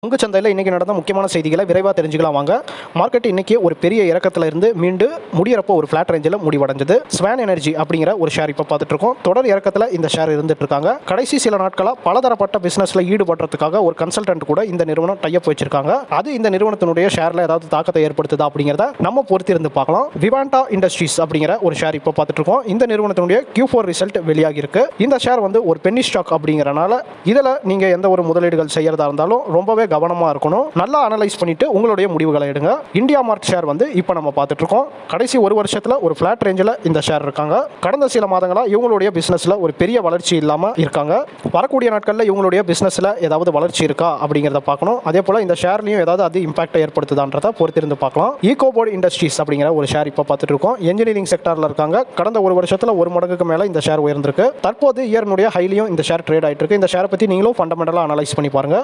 உங்க சந்தையில் இன்னைக்கு நடந்த முக்கியமான செய்திகளை விரைவாக தெரிஞ்சுக்கலாம் வாங்க. மார்க்கெட் இன்னைக்கு ஒரு பெரிய இறக்கத்தில் இருந்து மீண்டு முடியறப்போ ஒரு ஃபிளாட் ரேஞ்சில் முடிவடைஞ்சது. ஸ்வான் எனர்ஜி அப்படிங்கிற ஒரு ஷேர் இப்போ பார்த்துட்டு இருக்கோம். தொடர் இறக்கத்தில் இந்த ஷேர் இருந்துட்டு இருக்காங்க. கடைசி சில நாட்களாக பலதரப்பட்ட பிசினஸ்ல ஈடுபடுறதுக்காக ஒரு கன்சல்டன்ட் கூட இந்த நிறுவனம் டைப் வச்சிருக்காங்க. அது இந்த நிறுவனத்தினுடைய ஷேர்ல ஏதாவது தாக்கத்தை ஏற்படுத்துதா அப்படிங்கிறத நம்ம பொறுத்து இருந்து பார்க்கலாம். விவாண்டா இண்டஸ்ட்ரீஸ் அப்படிங்கிற ஒரு ஷேர் இப்போ பார்த்துட்டு இருக்கோம். இந்த நிறுவனத்தினுடைய Q4 ரிசல்ட் வெளியாகி இருக்கு. இந்த ஷேர் வந்து ஒரு பென்னி ஸ்டாக் அப்படிங்கிறனால இதில் நீங்க எந்த ஒரு முதலீடுகள் செய்யறதா இருந்தாலும் ரொம்பவே கவனமா இருக்கணும். நல்லா அனலைஸ் பண்ணிட்டு உங்களுடைய முடிவுகளை எடுங்க. இந்தியா மார்ட் ஷேர் வந்து இப்போ நம்ம பார்த்துட்டு இருக்கோம். கடைசி ஒரு வருஷத்துல ஒரு ஃபிளாட் ரேஞ்சில் இந்த ஷேர் இருக்காங்க. கடந்த சில மாதங்களா இவங்களுடைய பிசினஸ்ல ஒரு பெரிய வளர்ச்சி இல்லாம இருக்காங்க. வரக்கூடிய நாட்களில் இவங்களுடைய பிசினஸ்ல ஏதாவது வளர்ச்சி இருக்கா அப்படிங்கிறத பார்க்கணும். அதே போல இந்த ஷேர்லையும் ஏதாவது அது இம்பாக்ட் ஏற்படுத்துதான்றதை பொறுத்திருந்து பார்க்கலாம். ஈகோபோர்ட் இண்டஸ்ட்ரீஸ் அப்படிங்கிற ஒரு ஷேர் இப்போ பார்த்துட்டு இருக்கோம். என்ஜினியரிங் செக்டார்ல இருக்காங்க. கடந்த ஒரு வருஷத்துல ஒரு மடங்குக்கு மேல இந்த ஷேர் உயர்ந்திருக்கு. தற்போது இயர்னுடைய ஹைலியும் இந்த ஷேர் ட்ரேட் ஆயிட்டு இருக்கு. இந்த ஷேரை பத்தி நீங்களும் ஃபண்டமெண்டலா அனலைஸ் பண்ணி பாருங்க.